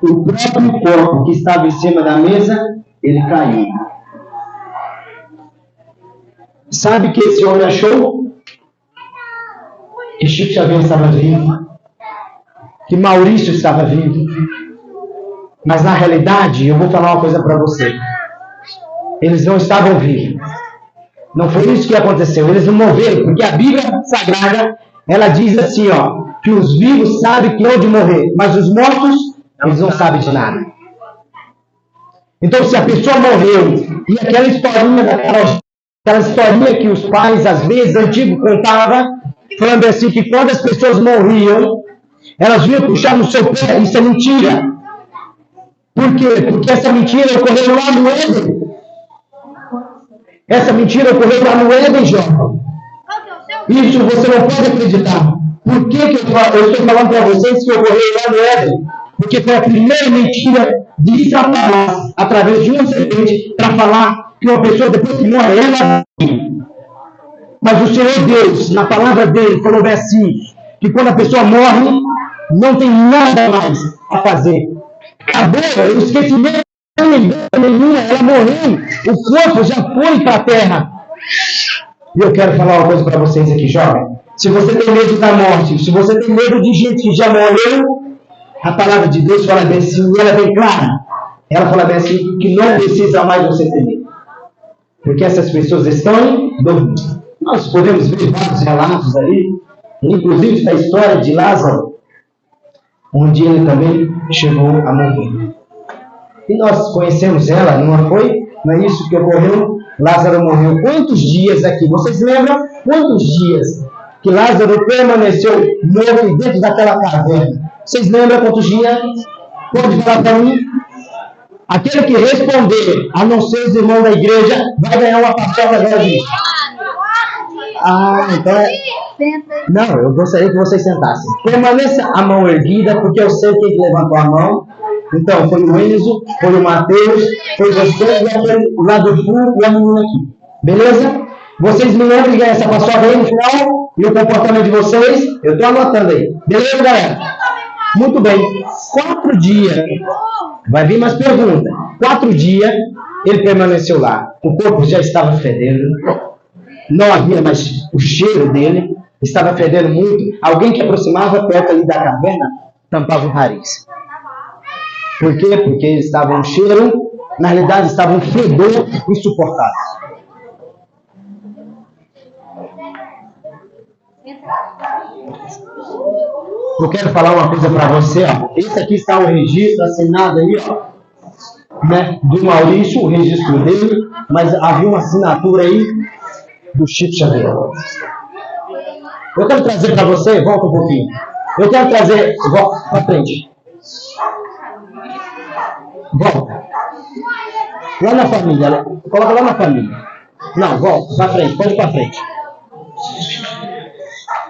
o próprio corpo que estava em cima da mesa, ele caiu. Sabe que esse homem achou? Que Chico Xavier estava vivo, que Maurício estava vivo. Mas na realidade, eu vou falar uma coisa para você. Eles não estavam vivos. Não foi isso que aconteceu. Eles não morreram, porque a Bíblia Sagrada, ela diz assim, ó, que os vivos sabem que hão de morrer, mas os mortos, eles não sabem de nada. Então, se a pessoa morreu, e aquela historinha que os pais, às vezes, antigos contavam, falando assim, que quando as pessoas morriam, elas vinham puxar no seu pé, isso é mentira. Por quê? Porque essa mentira ocorreu lá no Éden. Essa mentira ocorreu lá no Éden, jovem. Isso você não pode acreditar. Por que eu estou falando para vocês que ocorreu lá no Éden? Porque foi a primeira mentira de Satanás, através de uma serpente, para falar que uma pessoa, depois que morre, ela... Mas o Senhor Deus, na palavra dele, falou assim, que quando a pessoa morre, não tem nada mais a fazer. Acabou, eu esqueci nenhuma, ela morreu, o corpo já foi para a terra. E eu quero falar uma coisa para vocês aqui, jovem. Se você tem medo da morte, se você tem medo de gente que já morreu, a palavra de Deus fala bem assim, e ela é bem clara. Ela fala bem assim, que não precisa mais você ter medo. Porque essas pessoas estão dormindo. Nós podemos ver vários relatos ali, inclusive da história de Lázaro, onde ele também chegou a morrer. E nós conhecemos ela, não foi? Não é isso que ocorreu? Lázaro morreu. Quantos dias aqui? Vocês lembram? Quantos dias que Lázaro permaneceu morto dentro daquela caverna? Vocês lembram quantos dias? Pode falar para mim? Aquele que responder, a não ser os irmãos da igreja, vai ganhar uma paçoca grande. Ah, então é... Não, eu gostaria que vocês sentassem. Permaneça a mão erguida, porque eu sei quem levantou a mão. Então, foi o Enzo, foi o Matheus, foi você e aquele lá do fundo e a menina aqui. Beleza? Vocês me lembram de ganhar essa paçoca aí no final? E o comportamento de vocês? Eu estou anotando aí. Beleza, galera? Muito bem. 4 dias. Vai vir mais perguntas. 4 dias ele permaneceu lá. O corpo já estava fedendo. Não havia mais o cheiro dele. Estava fedendo muito. Alguém que aproximava perto ali da caverna tampava o nariz. Por quê? Porque eles estavam um cheiro, na realidade estavam um fedor insuportável. Eu quero falar uma coisa para você, ó. Esse aqui está o registro assinado aí, ó, né, do Maurício, o registro dele, mas havia uma assinatura aí do Chico Xavier. Eu quero trazer para você, volta um pouquinho. Eu quero trazer, volta para frente. Volta. Lá na família, coloca lá na família. Não, volta, para frente, pode ir para frente.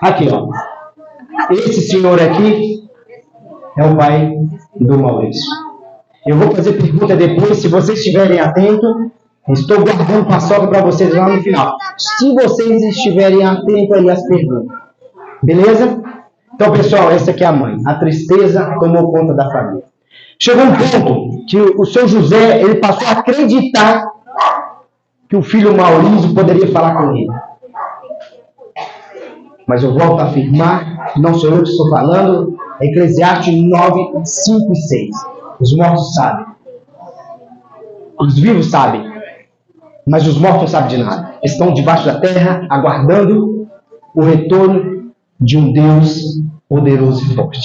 Aqui, ó. Esse senhor aqui é o pai do Maurício. Eu vou fazer pergunta depois, se vocês estiverem atentos. Estou guardando paçoca para vocês lá no final. Se vocês estiverem atentos aí às perguntas. Beleza? Então, pessoal, essa aqui é a mãe. A tristeza tomou conta da família. Chegou um ponto que o seu José, ele passou a acreditar que o filho Maurício poderia falar com ele. Mas eu volto a afirmar, não sou eu que estou falando, é Eclesiastes 9, 5 e 6. Os mortos sabem. Os vivos sabem. Mas os mortos não sabem de nada. Estão debaixo da terra, aguardando o retorno de um Deus poderoso e forte.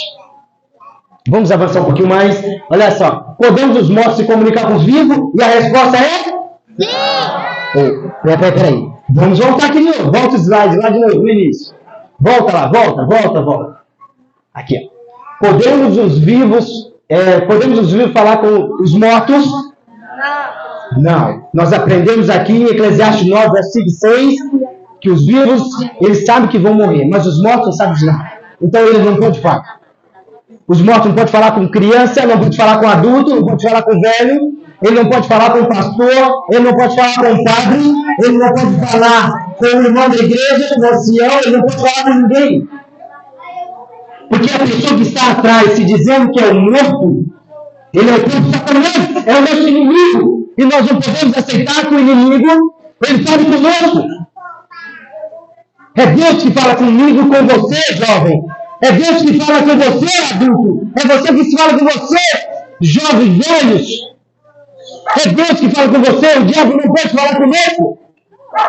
Vamos avançar um pouquinho mais. Olha só. Podemos os mortos se comunicar com os vivos? E a resposta é? Sim! Peraí. Vamos voltar aqui de novo. Volta o slide lá de novo, no início. Volta lá, volta. Aqui, ó. Podemos os vivos falar com os mortos? Não. Nós aprendemos aqui em Eclesiastes 9, versículo 6, que os vivos, eles sabem que vão morrer, mas os mortos não sabem de nada. Então eles não podem falar. Os mortos não podem falar com criança, não podem falar com adulto, não podem falar com velho, ele não pode falar com o pastor, ele não pode falar com o padre, ele não pode falar com o irmão da igreja, com o ancião, ele não pode falar com ninguém. Porque a pessoa que está atrás se dizendo que é o morto, Ele é o próprio Satanás, é o nosso inimigo. E nós não podemos aceitar que o inimigo, ele fale conosco. É Deus que fala comigo, com você, jovem. É Deus que fala com você, adulto. É você que fala com você, jovens, velhos. É Deus que fala com você. O diabo não pode falar conosco.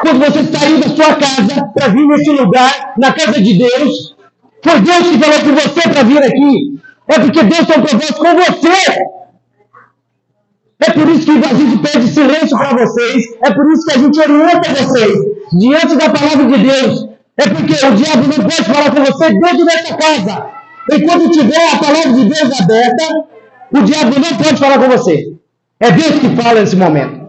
Quando você saiu da sua casa para vir nesse lugar, na casa de Deus, foi Deus que falou com você para vir aqui. É porque Deus tem um propósito com você. É por isso que a gente pede silêncio para vocês. É por isso que a gente orienta vocês diante da palavra de Deus. É porque o diabo não pode falar com você dentro dessa casa. Enquanto tiver a palavra de Deus aberta, o diabo não pode falar com você. É Deus que fala nesse momento.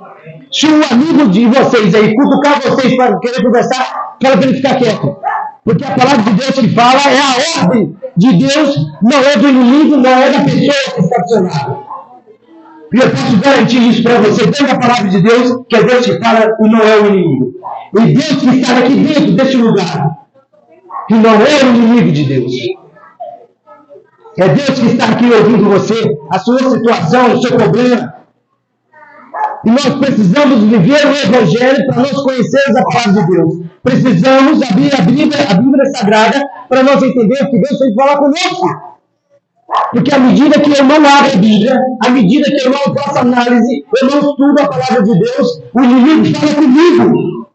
Se um amigo de vocês aí cutucar vocês para querer conversar, fala para ele ficar quieto. Porque a palavra de Deus que fala é a ordem de Deus, não é do inimigo, não é da pessoa que está funcionando. E eu posso garantir isso para você, dentro da palavra de Deus, que é Deus que fala e não é o inimigo. E Deus que está aqui dentro desse lugar, que não é o inimigo de Deus. É Deus que está aqui ouvindo você, a sua situação, o seu problema. E nós precisamos viver o Evangelho para nós conhecermos a palavra de Deus. Precisamos abrir a Bíblia Sagrada para nós entendermos que Deus tem que falar conosco. Porque à medida que eu não abro a Bíblia, à medida que eu não faço análise, eu não estudo a palavra de Deus, o inimigo fala comigo.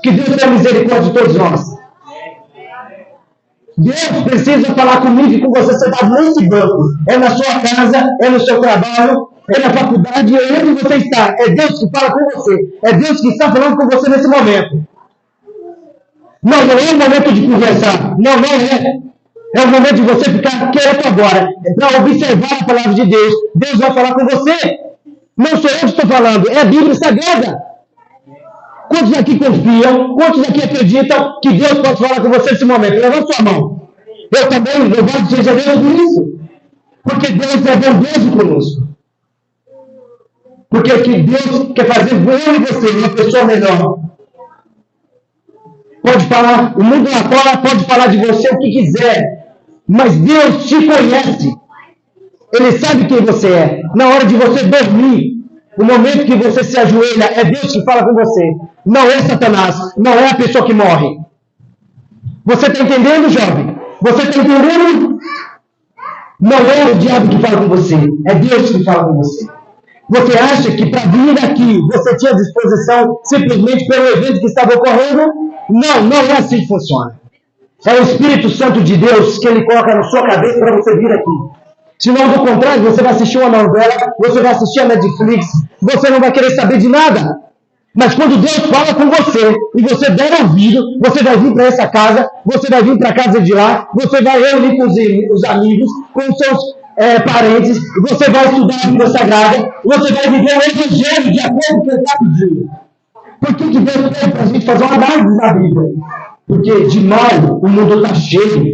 Que Deus tenha misericórdia de todos nós. Deus precisa falar comigo e com você sentado nesse banco. É na sua casa, é no seu trabalho, é na faculdade, é onde você está. É Deus que fala com você. É Deus que está falando com você nesse momento. Não é o momento de conversar. Não é. É o momento de você ficar quieto agora. É para observar a palavra de Deus. Deus vai falar com você. Não sou eu que estou falando, é a Bíblia Sagrada. Quantos aqui confiam? Quantos aqui acreditam que Deus pode falar com você nesse momento? Levanta sua mão. Eu também, louvado seja Deus por isso. Porque Deus é bondoso conosco. Porque que Deus quer fazer eu e você uma pessoa melhor. Pode falar, o mundo lá fora pode falar de você o que quiser. Mas Deus te conhece. Ele sabe quem você é. Na hora de você dormir, o momento que você se ajoelha, é Deus que fala com você. Não é Satanás. Não é a pessoa que morre. Você está entendendo, jovem? Você está entendendo? Não é o diabo que fala com você. É Deus que fala com você. Você acha que para vir aqui você tinha disposição simplesmente pelo evento que estava ocorrendo? Não, não é assim que funciona. É o Espírito Santo de Deus que ele coloca na sua cabeça para você vir aqui. Senão, do contrário, você vai assistir uma novela, você vai assistir a Netflix, você não vai querer saber de nada. Mas quando Deus fala com você, e você der ouvido, você vai vir para essa casa, você vai vir para a casa de lá, você vai reunir com os amigos, com os seus parentes, você vai estudar a Bíblia Sagrada, você vai viver o Evangelho de acordo com o que ele está pedindo. Por que Deus pede para a gente fazer uma análise da Bíblia? Porque de mal o mundo está cheio.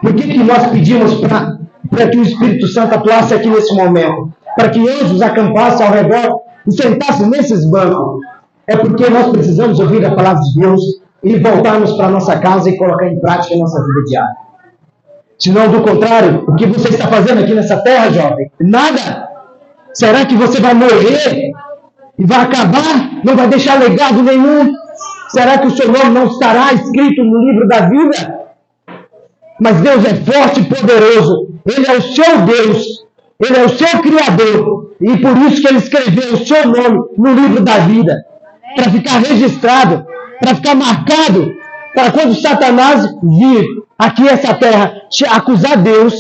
Por que nós pedimos para que o Espírito Santo atuasse aqui nesse momento? Para que anjos acampassem ao redor e sentassem nesses bancos? É porque nós precisamos ouvir a palavra de Deus e voltarmos para a nossa casa e colocar em prática a nossa vida diária. Senão, do contrário, o que você está fazendo aqui nessa terra, jovem? Nada. Será que você vai morrer e vai acabar? Não vai deixar legado nenhum? Será que o seu nome não estará escrito no livro da vida? Mas Deus é forte e poderoso. Ele é o seu Deus. Ele é o seu Criador. E por isso que Ele escreveu o seu nome no livro da vida. Para ficar registrado. Para ficar marcado. Para quando Satanás vir aqui essa terra acusar Deus.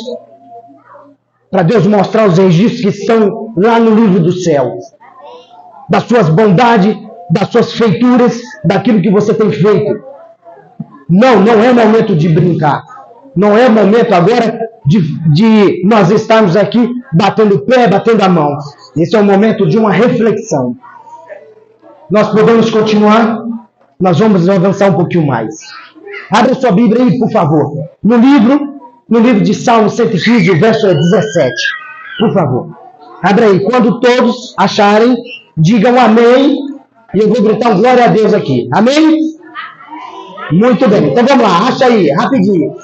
Para Deus mostrar os registros que estão lá no livro do céu. Das suas bondades, das suas feituras, daquilo que você tem feito. Não é momento de brincar. Não é momento agora de nós estarmos aqui batendo o pé, batendo a mão. Esse é o momento de uma reflexão. Nós podemos continuar? Nós vamos avançar um pouquinho mais. Abra sua Bíblia aí, por favor. No livro de Salmo 115, o verso é 17. Por favor. Abra aí. Quando todos acharem, digam amém. E eu vou gritar um glória a Deus aqui. Amém? Muito bem. Então vamos lá. Acha aí, rapidinho.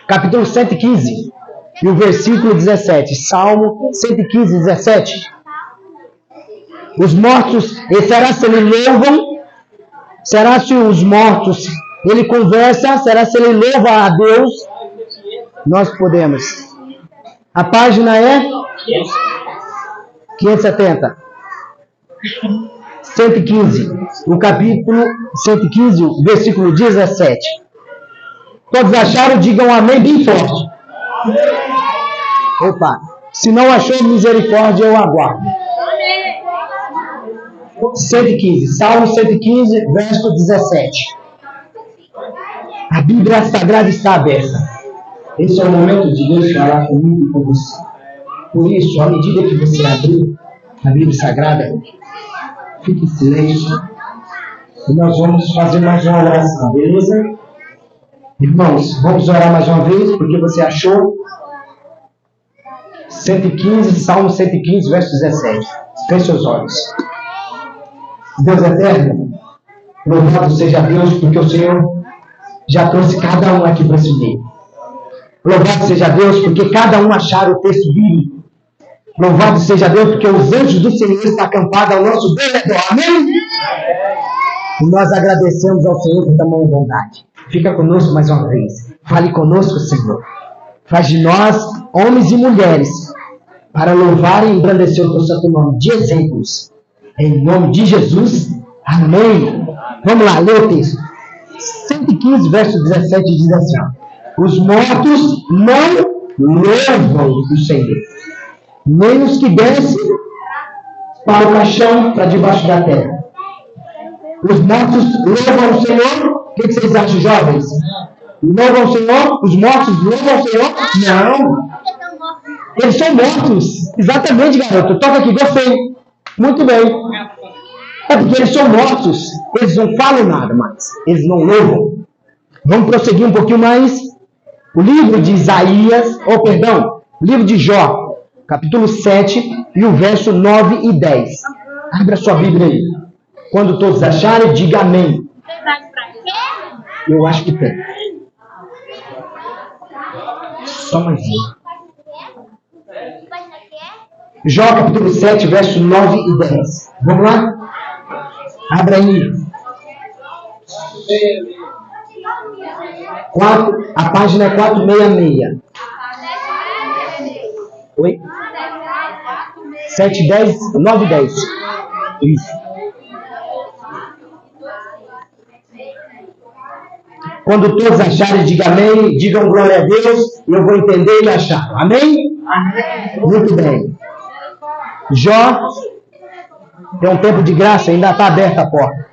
Capítulo 115. e o versículo 17. Salmo 115, 17. Os mortos, e será se ele louvam? Será se os mortos, ele conversa? Será se ele louva a Deus? Nós podemos. A página é 570. 115. O capítulo 115, versículo 17. Todos acharam? Digam amém bem forte. Opa. Se não achou misericórdia, eu aguardo. 115. Salmo 115, verso 17. A Bíblia Sagrada está aberta. Esse é o momento de Deus falar comigo e com você. Por isso, à medida que você abrir a Bíblia Sagrada, fique em silêncio. E nós vamos fazer mais uma oração, beleza? Irmãos, vamos orar mais uma vez, porque você achou 115, Salmo 115, verso 17. Feche seus olhos. Deus eterno, louvado seja Deus, porque o Senhor já trouxe cada um aqui para esse meio. Louvado seja Deus, porque cada um acharam o texto bíblico. Louvado seja Deus, porque os anjos do Senhor estão acampados ao nosso derredor. Amém? E nós agradecemos ao Senhor por tamanha bondade. Fica conosco mais uma vez. Fale conosco, Senhor. Faz de nós, homens e mulheres, para louvar e engrandecer o teu santo nome, de exemplos. Em nome de Jesus. Amém. Vamos lá, lê o texto. 115, verso 17 diz assim: os mortos não louvam o Senhor, nem os que descem para o caixão, para debaixo da terra. Os mortos louvam o Senhor. O que vocês acham, jovens? Louvam o Senhor? Os mortos louvam o Senhor? Não. Eles são mortos. Exatamente, garoto. Toca aqui, gostei. Muito bem. É porque eles são mortos. Eles não falam nada mais. Eles não louvam. Vamos prosseguir um pouquinho mais. O livro de Isaías, o livro de Jó, capítulo 7, e o verso 9 e 10. Abra sua Bíblia aí. Quando todos acharem, diga amém. Eu acho que tem. Só mais um. Jó, capítulo 7, verso 9 e 10. Vamos lá? Abra aí. A página é 466. Oi? 7, 10, 9 e 10. Isso. Quando todos acharem, digam amém, digam glória a Deus, e eu vou entender e achar. Amém? Amém? Muito bem. Jó, tem um tempo de graça, ainda está aberta a porta.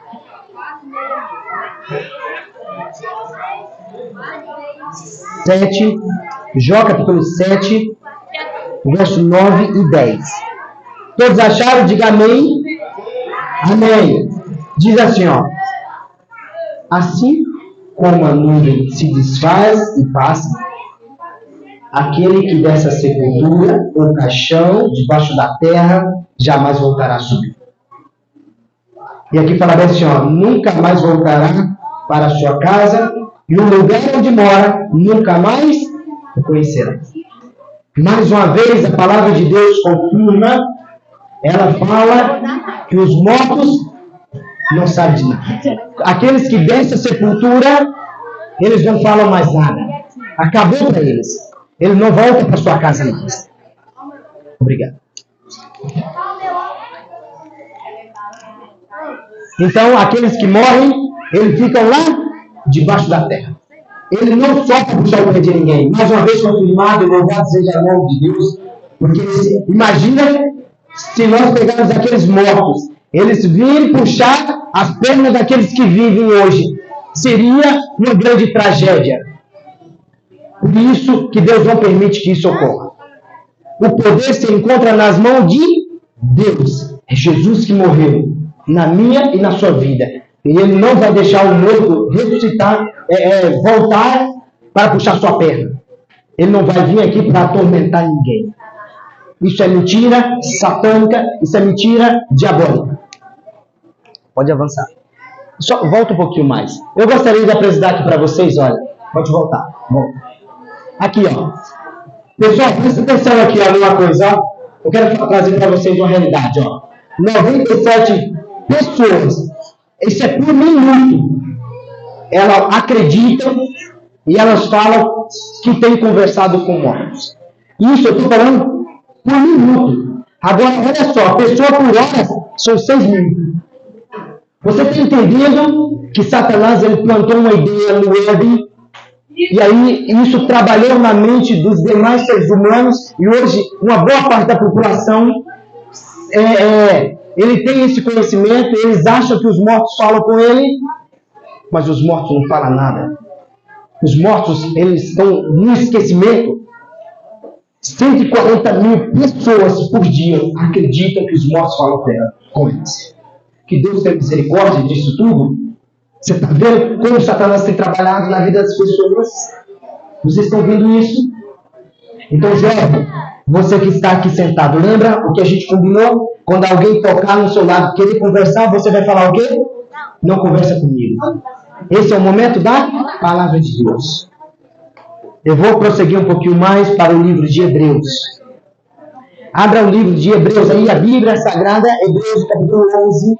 Jó, capítulo 7, verso 9 e 10. Todos acharam? Diga amém. Amém. Diz assim, ó. Assim como a nuvem se desfaz e passa, aquele que dessa sepultura, ou caixão, debaixo da terra, jamais voltará a subir. E aqui fala assim, ó, nunca mais voltará para a sua casa, e o lugar onde mora, nunca mais o conhecerá. Mais uma vez, a palavra de Deus confirma, ela fala que os mortos não sabem de nada. Aqueles que descem a sepultura, eles não falam mais nada. Acabou para eles. Eles não voltam para sua casa mais. Obrigado. Então, aqueles que morrem, eles ficam lá debaixo da terra. Ele não só para puxar o pé de ninguém. Mais uma vez confirmado, louvado seja o nome de Deus. Porque imagina se nós pegarmos aqueles mortos, eles virem puxar as pernas daqueles que vivem hoje. Seria uma grande tragédia. Por isso que Deus não permite que isso ocorra. O poder se encontra nas mãos de Deus. É Jesus que morreu na minha e na sua vida. E Ele não vai deixar o morto ressuscitar, voltar para puxar sua perna. Ele não vai vir aqui para atormentar ninguém. Isso é mentira satânica, isso é mentira diabólica. Pode avançar. Só volta um pouquinho mais. Eu gostaria de apresentar aqui para vocês, olha. Pode voltar. Volta. Aqui, ó. Pessoal, presta atenção aqui, ó, numa coisa, ó. Eu quero trazer para vocês uma realidade, ó. 97 pessoas, isso é por minuto, elas acreditam e elas falam que têm conversado com mortos. Isso eu estou falando por minuto. Agora, olha só, pessoa por hora são 6 mil. Você está entendendo que Satanás ele plantou uma ideia no web e aí isso trabalhou na mente dos demais seres humanos e hoje uma boa parte da população ele tem esse conhecimento, eles acham que os mortos falam com ele, mas os mortos não falam nada. Os mortos eles estão no esquecimento. 140 mil pessoas por dia acreditam que os mortos falam com eles. Que Deus tenha misericórdia disso tudo. Você está vendo como Satanás tem trabalhado na vida das pessoas? Vocês estão vendo isso? Então, jovem, você que está aqui sentado, lembra o que a gente combinou? Quando alguém tocar no seu lado, querer conversar, você vai falar o quê? Não conversa comigo. Esse é o momento da palavra de Deus. Eu vou prosseguir um pouquinho mais para o livro de Hebreus. Abra o livro de Hebreus aí, a Bíblia Sagrada, Hebreus capítulo 11.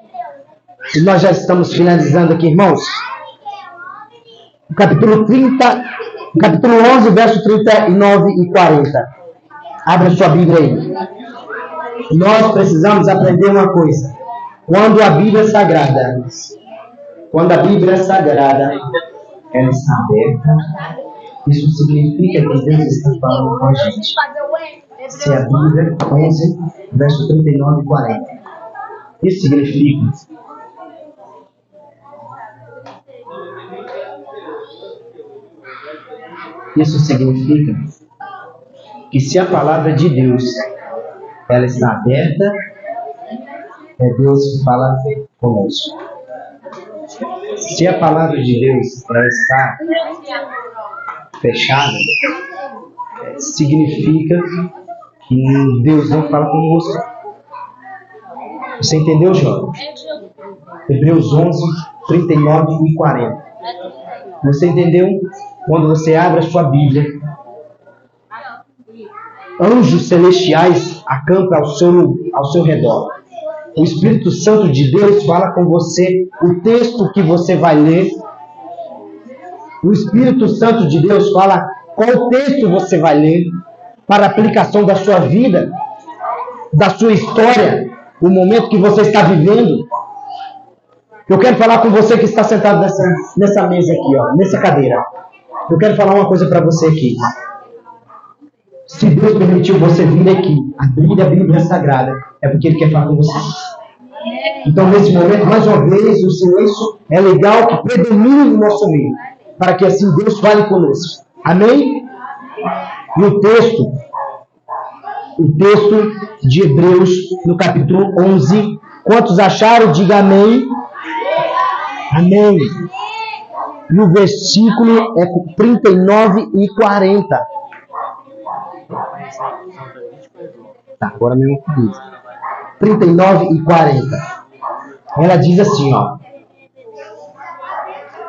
E nós já estamos finalizando aqui, irmãos. Capítulo 11, verso 39 e 40. Abra sua Bíblia aí. Nós precisamos aprender uma coisa. Quando a Bíblia Sagrada, ela está aberta, isso significa que Deus está falando com a gente. Se a Bíblia 11, verso 39 e 40. Isso significa que se a palavra de Deus ela está aberta, é Deus que fala conosco. Se a palavra de Deus ela está fechada, significa que Deus não fala conosco. Você entendeu, jovem? Hebreus 11, 39 e 40. Você entendeu? Quando você abre a sua Bíblia, anjos celestiais acampam ao seu redor. O Espírito Santo de Deus fala com você o texto que você vai ler. O Espírito Santo de Deus fala qual texto você vai ler para a aplicação da sua vida, da sua história, o momento que você está vivendo. Eu quero falar com você que está sentado nessa mesa aqui, ó, nessa cadeira. Eu quero falar uma coisa para você aqui. Se Deus permitiu você vir aqui, abrir a Bíblia Sagrada, é porque Ele quer falar com você. Então, nesse momento, mais uma vez, o silêncio é legal que predomine no nosso meio, para que assim Deus fale conosco. Amém? E o texto de Hebreus, no capítulo 11, quantos acharam? Diga amém. Amém. E o versículo é 39 e 40. Tá, agora mesmo comigo. 39 e 40. Ela diz assim, ó.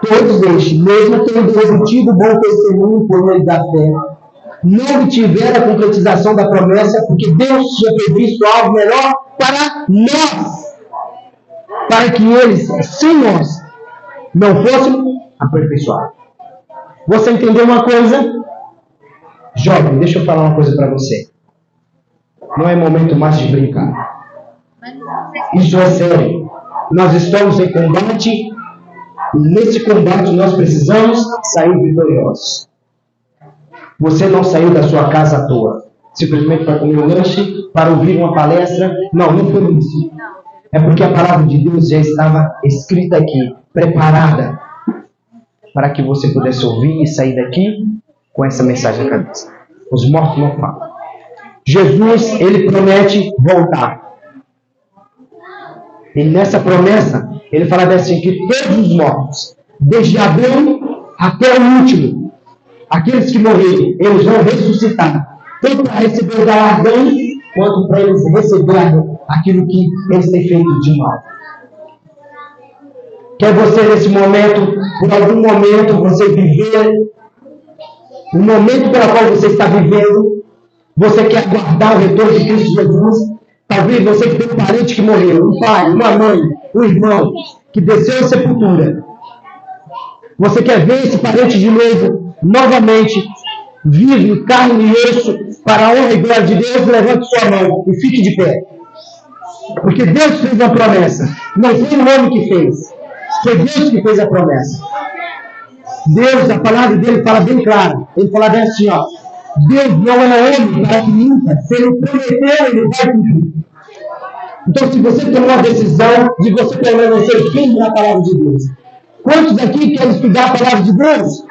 Todos estes, mesmo tendo obtido bom testemunho por meio da fé, não obtiveram a concretização da promessa, porque Deus tinha previsto algo melhor para nós. Para que eles, sem nós, não fossem aperfeiçoados. Você entendeu uma coisa? Jovem, deixa eu falar uma coisa para você. Não é momento mais de brincar. Isso é sério. Nós estamos em combate e nesse combate nós precisamos sair vitoriosos. Você não saiu da sua casa à toa, simplesmente para comer um lanche, para ouvir uma palestra. Não foi isso. É porque a palavra de Deus já estava escrita aqui, preparada, para que você pudesse ouvir e sair daqui com essa mensagem na cabeça. Os mortos não falam. Jesus, ele promete voltar. E nessa promessa, ele fala assim, que todos os mortos, desde Adão até o último, aqueles que morreram, eles vão ressuscitar. Tanto para receber o galardão, quanto para eles receberem aquilo que eles têm feito de mal. Quer você nesse momento, por algum momento, você viver o momento pelo qual você está vivendo, Você quer aguardar o retorno de Cristo Jesus? Talvez você que tem um parente que morreu, um pai, uma mãe, um irmão, que desceu à sepultura. Você quer ver esse parente de novo, novamente, vivo em carne e osso, para a honra e glória de Deus? Levante sua mão e fique de pé. Porque Deus fez uma promessa. Não foi o homem que fez. Foi Deus que fez a promessa. Deus, a palavra dele fala bem claro. Ele fala bem assim, ó. Deus não é homem para que minta. Se ele prometeu, ele vai cumprir. Então, se você tomou a decisão de você permanecer firme na palavra de Deus, quantos aqui querem estudar a palavra de Deus?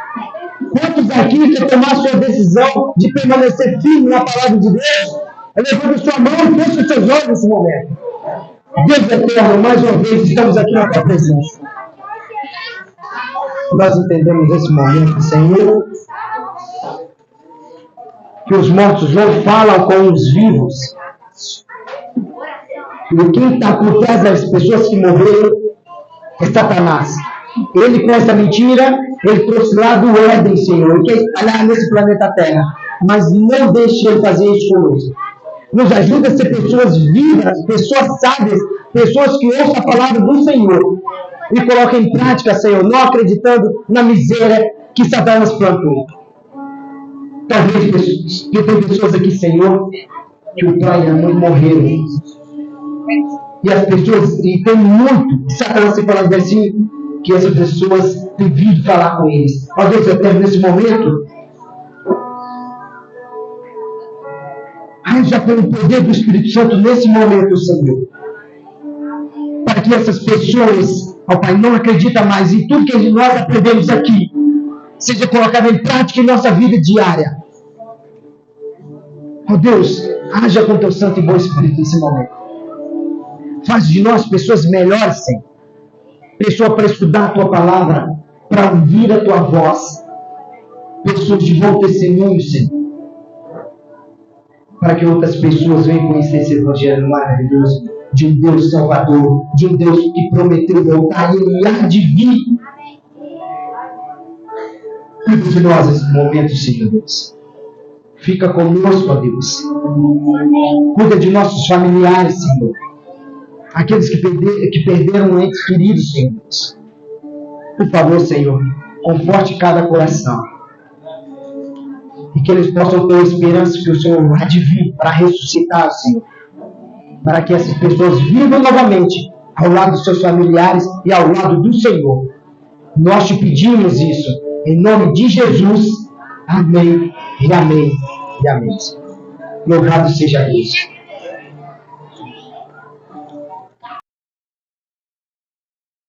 Quantos aqui querem tomar a sua decisão de permanecer firme na palavra de Deus? Levante sua mão e feche os seus olhos nesse momento. Deus eterno, mais uma vez estamos aqui na tua presença. Nós entendemos nesse momento, Senhor, que os mortos não falam com os vivos. E quem está por trás das pessoas que morreram é Satanás. Ele, com essa mentira, ele trouxe lá do Éden, Senhor. Ele quer espalhar nesse planeta Terra. Mas não deixe ele fazer isso conosco. Nos ajuda a ser pessoas vivas, pessoas sábias, pessoas que ouçam a palavra do Senhor e colocam em prática, Senhor, não acreditando na miséria que Satanás plantou. Talvez tem pessoas aqui, Senhor, que o pai e a mãe morreram. E as pessoas, e tem muito, Satanás se falando assim, que essas pessoas têm vindo falar com eles. Ó Deus eterno, nesse momento, já pelo poder do Espírito Santo nesse momento, Senhor, para que essas pessoas, ó Pai, não acreditam mais em tudo que nós aprendemos aqui, seja colocado em prática em nossa vida diária. Ó Deus, haja com teu santo e bom Espírito nesse momento. Faz de nós pessoas melhores, Senhor. Pessoas para estudar a tua palavra, para ouvir a tua voz. Pessoas de bom testemunho, Senhor. Para que outras pessoas venham conhecer esse evangelho maravilhoso de um Deus salvador, de um Deus que prometeu voltar e ele há de vir. Cuida de nós nesse momento, Senhor Deus. Fica conosco, ó Deus. Cuida de nossos familiares, Senhor. Aqueles que perderam entes queridos, Senhor Deus. Por favor, Senhor, conforte cada coração. E que eles possam ter esperança que o Senhor há de vir para ressuscitar, Senhor. Para que essas pessoas vivam novamente ao lado dos seus familiares e ao lado do Senhor. Nós te pedimos isso. Em nome de Jesus. Amém. E amém. E amém. Louvado seja Deus.